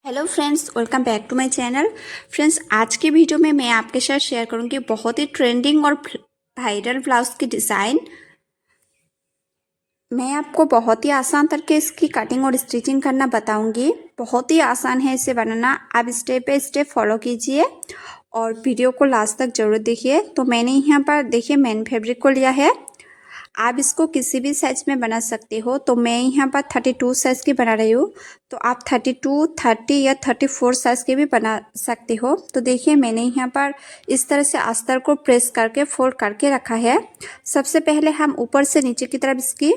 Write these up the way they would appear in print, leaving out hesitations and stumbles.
Hello friends, welcome back to my channel. Friends, आज की video में मैं आपके साथ शेयर करूंगी बहुत ही ट्रेंडिंग और वायरल ब्लाउज की डिज़ाइन। मैं आपको बहुत ही आसान तरीके इसकी कटिंग और स्टिचिंग करना बताऊंगी। बहुत ही आसान है इसे बनाना, आप स्टेप बाय स्टेप फॉलो कीजिए और वीडियो को लास्ट तक जरूर देखिए। तो मैंने यहाँ पर देखिए मेन फैब्रिक को लिया है। आप इसको किसी भी साइज में बना सकते हो। तो मैं यहाँ पर 32 साइज की बना रही हूँ। तो आप 32, 30 या 34 साइज के भी बना सकते हो। तो देखिए मैंने यहाँ पर इस तरह से अस्तर को प्रेस करके फोल्ड करके रखा है। सबसे पहले हम ऊपर से नीचे की तरफ इसकी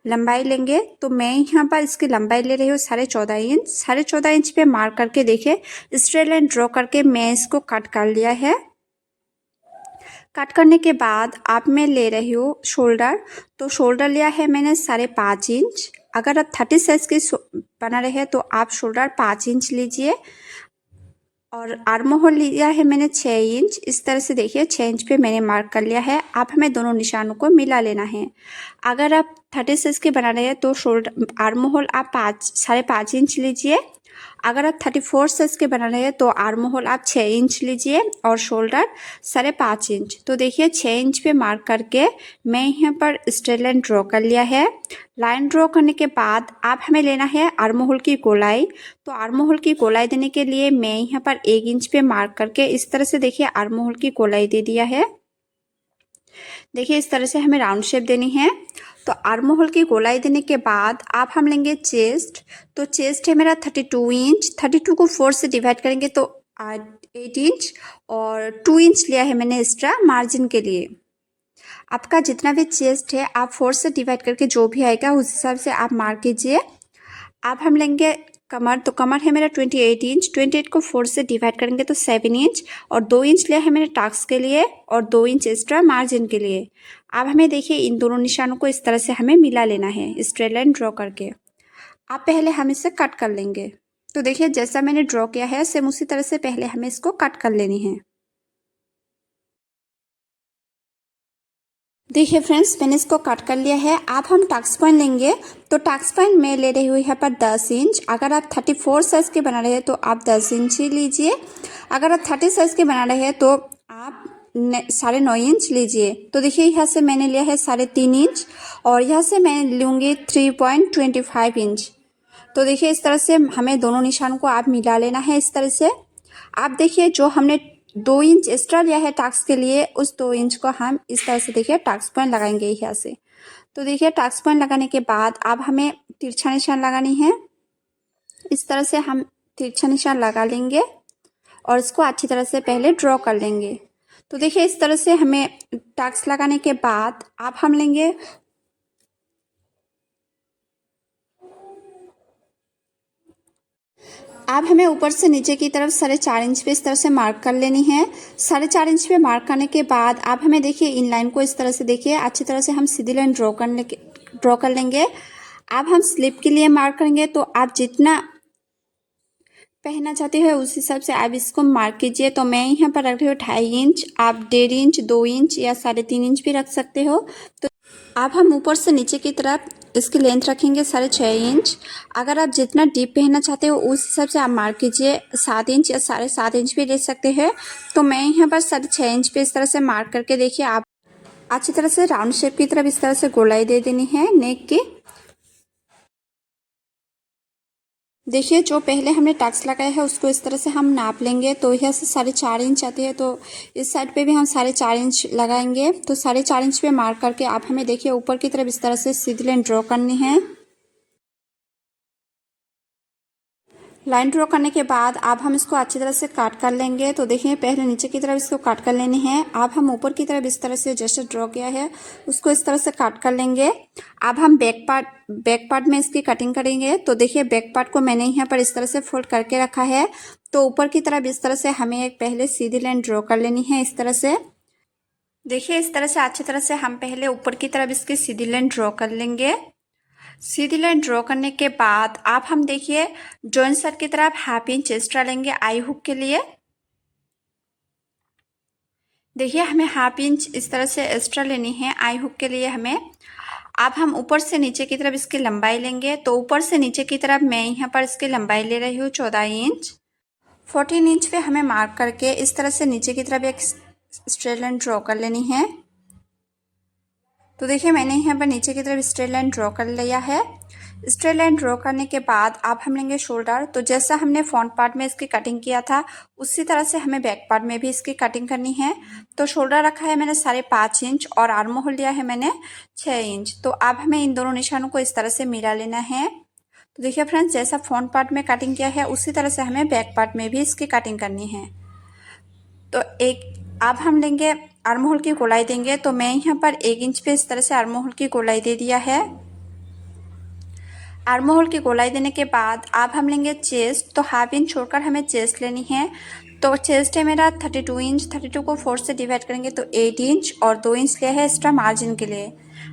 लंबाई लेंगे। तो मैं यहाँ पर इसकी लंबाई ले रही हूँ 14.5 इंच। 14.5 इंच पे मार्क करके देखिए स्ट्रेट लाइन ड्रॉ करके मैं इसको कट कर लिया है। कट करने के बाद आप मैं ले रही हूँ शोल्डर। तो शोल्डर लिया है मैंने 5.5 इंच। अगर आप 30 साइज की बना रहे हैं तो आप शोल्डर 5 इंच लीजिए। और आर्म होल लिया है मैंने 6 इंच। इस तरह से देखिए 6 इंच पे मैंने मार्क कर लिया है। आप हमें दोनों निशानों को मिला लेना है। अगर आप 30 साइज के बना रहे हैं तो शोल्डर आर्म होल आप 5.5 इंच लीजिए। अगर आप 34 साइज के बना रहे हैं तो आर्म होल आप 6 इंच लीजिए और शोल्डर 5.5 इंच। तो देखिए 6 इंच पे मार्क करके मैं यहाँ पर स्ट्रेट लाइन ड्रॉ कर लिया है। लाइन ड्रॉ करने के बाद आप हमें लेना है आर्म होल की गोलाई। तो आर्म होल की गोलाई देने के लिए मैं यहाँ पर 1 इंच पे मार्क करके इस तरह से देखिए आर्म होल की गोलाई दे दिया है। देखिए इस तरह से हमें राउंड शेप देनी है। तो आर्म होल की गोलाई देने के बाद आप हम लेंगे चेस्ट। तो चेस्ट है मेरा 32 इंच। 32 को 4 से डिवाइड करेंगे तो 8 इंच और 2 इंच लिया है मैंने एक्स्ट्रा मार्जिन के लिए। आपका जितना भी चेस्ट है आप 4 से डिवाइड करके जो भी आएगा उस हिसाब से आप मार्क कीजिए। अब हम लेंगे कमर। तो कमर है मेरा 28 इंच। 28 को 4 से डिवाइड करेंगे तो 7 इंच और 2 इंच लिया है मैंने टक्स के लिए और 2 इंच एक्स्ट्रा मार्जिन के लिए। अब हमें देखिए इन दोनों निशानों को इस तरह से हमें मिला लेना है स्ट्रेट लाइन ड्रॉ करके। अब पहले हम इसे कट कर लेंगे। तो देखिए जैसा मैंने ड्रॉ किया है सेम उसी तरह से पहले हमें इसको कट कर लेनी है। देखिए फ्रेंड्स, मैंने इसको कट कर लिया है। अब हम टक्स पॉइंट लेंगे। तो टक्स पॉइंट मैं ले रही हूँ यहाँ पर 10 इंच। अगर आप 34 साइज के बना रहे हैं तो आप 10 इंच ही लीजिए। अगर आप 30 साइज के बना रहे हैं तो आप 9.5 इंच लीजिए। तो देखिए यहाँ से मैंने लिया है 3.5 इंच और यहाँ से मैं लूँगी 3.25 इंच। तो देखिए इस तरह से हमें दोनों निशानों को आप मिला लेना है इस तरह से। आप देखिए जो हमने 2 इंच एक्स्ट्रा लिया है टक्स के लिए उस 2 इंच को हम इस तरह से देखिए टक्स पॉइंट लगाएंगे यहाँ से। तो देखिए टक्स पॉइंट लगाने के बाद अब हमें तिरछा निशान लगानी है। इस तरह से हम तिरछा निशान लगा लेंगे और इसको अच्छी तरह से पहले ड्रॉ कर लेंगे। तो देखिए इस तरह से हमें टक्स लगाने के बाद अब हम लेंगे अब हमें ऊपर से नीचे की तरफ 4.5 इंच पे इस तरह से मार्क कर लेनी है। 4.5 इंच पे मार्क करने के बाद अब हमें देखिए इन लाइन को इस तरह से देखिए अच्छी तरह से हम सीधी लाइन ड्रॉ कर लेंगे। अब हम स्लिप के लिए मार्क करेंगे। तो आप जितना पहनना चाहते हो उस हिसाब से आप इसको मार्क कीजिए। तो मैं यहाँ पर रख रही हूँ 2.5 इंच। आप 1.5 इंच, 2 इंच या 3.5 इंच भी रख सकते हो। तो अब हम ऊपर से नीचे की तरफ इसकी लेंथ रखेंगे 6.5 इंच। अगर आप जितना डीप पहनना चाहते हो उस हिसाब से आप मार्क कीजिए। 7 इंच या 7.5 इंच भी ले सकते हैं। तो मैं यहाँ पर 6.5 इंच पे इस तरह से मार्क करके देखिए आप अच्छी तरह से राउंड शेप की तरफ इस तरह से गोलाई दे देनी है नेक की। देखिए जो पहले हमने टक्स लगाया है उसको इस तरह से हम नाप लेंगे। तो यहाँ से 4.5 इंच आती है तो इस साइड पे भी हम 4.5 इंच लगाएंगे। तो 4.5 इंच पे मार्क करके आप हमें देखिए ऊपर की तरफ इस तरह से सीधी लाइन ड्रॉ करनी है। लाइन ड्रॉ करने के बाद अब हम इसको अच्छी तरह से काट कर लेंगे। तो देखिए पहले नीचे की तरफ इसको काट कर लेनी है। अब हम ऊपर की तरफ इस तरह से जैसे ड्रॉ किया है उसको इस तरह से काट कर लेंगे। अब हम बैक पार्ट में इसकी कटिंग करेंगे। तो देखिए बैक पार्ट को मैंने यहाँ पर इस तरह से फोल्ड करके रखा है। तो ऊपर की तरफ इस तरह से हमें एक पहले सीधी लाइन ड्रॉ कर लेनी है इस तरह से। देखिए इस तरह से अच्छी तरह से हम पहले ऊपर की तरफ इसकी सीधी लाइन ड्रॉ कर लेंगे। सीधी लाइन ड्रॉ करने के बाद आप हम देखिए जॉइंट साइड की तरफ 1/2 इंच एक्स्ट्रा लेंगे आई हुक के लिए। देखिए हमें 1/2 इंच इस तरह से एक्स्ट्रा लेनी है आई हुक के लिए हमें। अब हम ऊपर से नीचे की तरफ इसकी लंबाई लेंगे। तो ऊपर से नीचे की तरफ मैं यहाँ पर इसकी लंबाई ले रही हूँ 14 इंच। 14 इंच पे हमें मार्क करके इस तरह से नीचे की तरफ एक स्ट्रेट लाइन ड्रॉ कर लेनी है। तो देखिए मैंने यहाँ पर नीचे की तरफ स्ट्रेट लाइन ड्रॉ कर लिया है। स्ट्रेट लाइन ड्रॉ करने के बाद अब हम लेंगे शोल्डर। तो जैसा हमने फ्रंट पार्ट में इसकी कटिंग किया था उसी तरह से हमें बैक पार्ट में भी इसकी कटिंग करनी है। तो शोल्डर रखा है मैंने 5.5 इंच और आर्म होल लिया है मैंने 6 इंच। तो अब हमें इन दोनों निशानों को इस तरह से मिला लेना है। तो देखिए फ्रेंड्स, जैसा फ्रंट पार्ट में कटिंग किया है उसी तरह से हमें बैक पार्ट में भी इसकी कटिंग करनी है। तो अब हम लेंगे आर्म होल की गोलाई देंगे। तो मैं यहाँ पर 1 इंच पे इस तरह से आर्म होल की गोलाई दे दिया है। आर्म होल की गोलाई देने के बाद अब हम लेंगे चेस्ट। तो हाफ इंच छोड़कर हमें चेस्ट लेनी है। तो चेस्ट है मेरा 32 इंच। 32 को 4 से डिवाइड करेंगे तो 8 इंच और 2 इंच लिया है एक्स्ट्रा मार्जिन के लिए।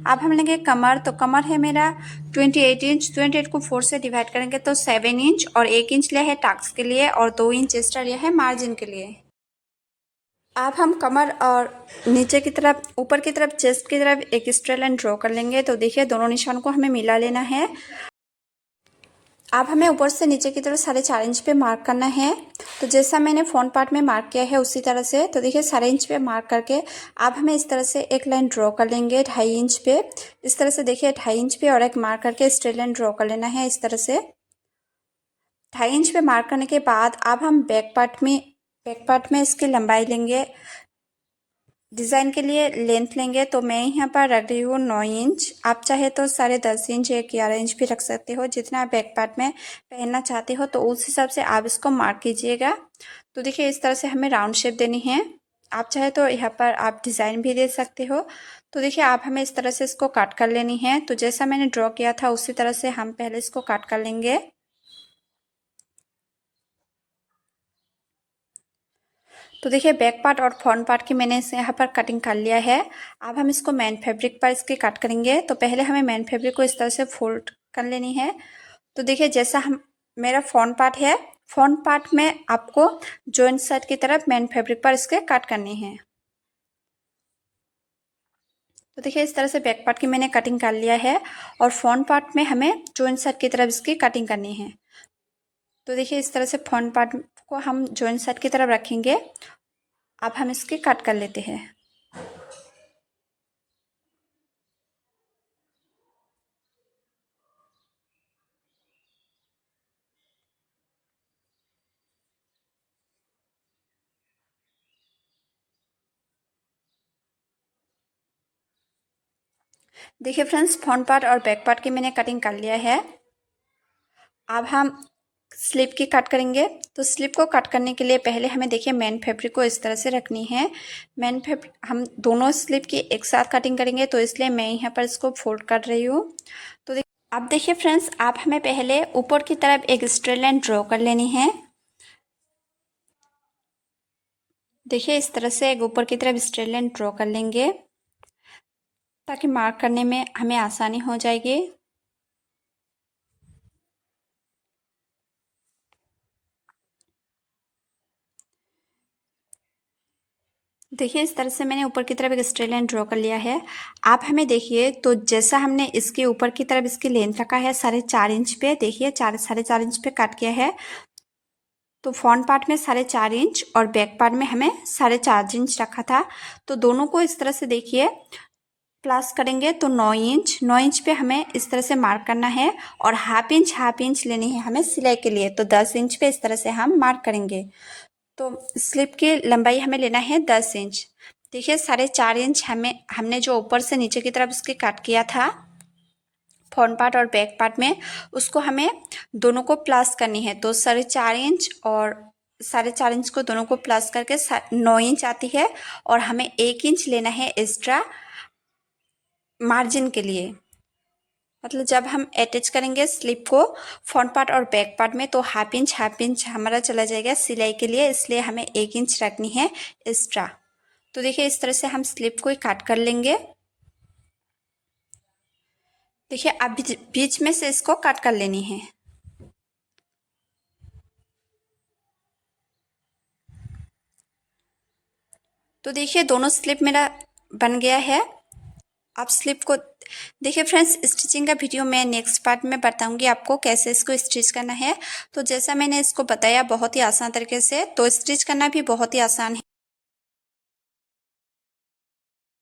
अब हम लेंगे कमर। तो कमर है मेरा 28 इंच। 28 को 4 से डिवाइड करेंगे तो 7 इंच और 1 इंच लिया है टक्स के लिए और 2 इंच एक्स्ट्रा लिया है मार्जिन के लिए। अब हम कमर और नीचे की तरफ ऊपर की तरफ चेस्ट की तरफ एक स्ट्रेट लाइन ड्रॉ कर लेंगे। तो देखिए दोनों निशान को हमें मिला लेना है। अब हमें ऊपर से नीचे की तरफ 4.5 इंच पे मार्क करना है। तो जैसा मैंने फ्रंट पार्ट में मार्क किया है उसी तरह से। तो देखिए 4.5 इंच पे मार्क करके अब हमें इस तरह से एक लाइन ड्रॉ कर लेंगे 2.5 इंच पे। इस तरह से देखिए 2.5 इंच पे और एक मार्क करके स्ट्रेट लाइन ड्रॉ कर लेना है इस तरह से। 2.5 इंच पे मार्क करने के बाद अब हम बैक पार्ट में इसकी लंबाई लेंगे। डिज़ाइन के लिए लेंथ लेंगे। तो मैं यहाँ पर रख रही हूँ 9 इंच। आप चाहे तो 10.5 इंच या 11 इंच भी रख सकते हो। जितना आप बैक पार्ट में पहनना चाहते हो तो उस हिसाब से आप इसको मार्क कीजिएगा। तो देखिए इस तरह से हमें राउंड शेप देनी है। आप चाहे तो यहाँ पर आप डिज़ाइन भी दे सकते हो। तो देखिए आप हमें इस तरह से इसको काट कर लेनी है। तो जैसा मैंने ड्रॉ किया था उसी तरह से हम पहले इसको काट कर लेंगे। तो देखिए बैक पार्ट और फ्रंट पार्ट की मैंने इसे यहाँ पर कटिंग कर लिया है। अब हम इसको मेन फैब्रिक पर इसके कट करेंगे। तो पहले हमें मेन फैब्रिक को इस तरह से फोल्ड कर लेनी है। तो देखिए जैसा हम मेरा फ्रंट पार्ट है, फ्रंट पार्ट में आपको जॉइंट साइड की तरफ मेन फैब्रिक पर इसके कट करनी है। तो देखिए इस तरह से बैक पार्ट की मैंने कटिंग कर लिया है और फ्रंट पार्ट में हमें जॉइंट साइड की तरफ इसकी कटिंग करनी है। तो देखिए इस तरह से फ्रंट पार्ट को हम जॉइंट साइड की तरफ रखेंगे। अब हम इसकी कट कर लेते हैं। देखिए फ्रेंड्स, फ्रंट पार्ट और बैक पार्ट की मैंने कटिंग कर लिया है। अब हम स्लीव की कट करेंगे। तो स्लीव को कट करने के लिए पहले हमें देखिए मेन फैब्रिक को इस तरह से रखनी है। मेन फैब्रिक हम दोनों स्लीव की एक साथ कटिंग करेंगे तो इसलिए मैं यहाँ पर इसको फोल्ड कर रही हूँ। तो अब देखिए फ्रेंड्स, आप हमें पहले ऊपर की तरफ एक स्ट्रेट लाइन ड्रॉ कर लेनी है। देखिए इस तरह से एक ऊपर की तरफ स्ट्रेट लाइन ड्रॉ कर लेंगे ताकि मार्क करने में हमें आसानी हो जाएगी। देखिए इस तरह से मैंने ऊपर की तरफ एक स्ट्रेट लाइन ड्रॉ कर लिया है। आप हमें देखिए तो जैसा हमने इसके ऊपर की तरफ इसकी लेंथ रखा है 4.5 इंच पे, देखिए 4.5 इंच पे काट किया है। तो फ्रंट पार्ट में 4.5 इंच और बैक पार्ट में हमें 4.5 इंच रखा था। तो दोनों को इस तरह से देखिए प्लस करेंगे तो 9 इंच पे हमें इस तरह से मार्क करना है और हाफ इंच लेनी है हमें सिलाई के लिए। तो 10 इंच पे इस तरह से हम मार्क करेंगे। तो स्लीव की लंबाई हमें लेना है 10 इंच। देखिए 4.5 इंच हमने जो ऊपर से नीचे की तरफ इसके काट किया था फ्रंट पार्ट और बैक पार्ट में, उसको हमें दोनों को प्लस करनी है। तो 4.5 इंच और 4.5 इंच को दोनों को प्लस करके 9 इंच आती है और हमें 1 इंच लेना है एक्स्ट्रा मार्जिन के लिए। मतलब जब हम अटैच करेंगे स्लीव को फ्रंट पार्ट और बैक पार्ट में तो हाफ इंच हमारा चला जाएगा सिलाई के लिए, इसलिए हमें 1 इंच रखनी है एक्स्ट्रा। तो देखिए इस तरह से हम स्लीव को काट कर लेंगे। देखिए अब बीच में से इसको काट कर लेनी है। तो देखिए दोनों स्लीव मेरा बन गया है। आप स्लीव को देखिए फ्रेंड्स, स्टिचिंग का वीडियो मैं नेक्स्ट पार्ट में बताऊंगी आपको कैसे इसको स्टिच करना है। तो जैसा मैंने इसको बताया बहुत ही आसान तरीके से, तो स्टिच करना भी बहुत ही आसान है।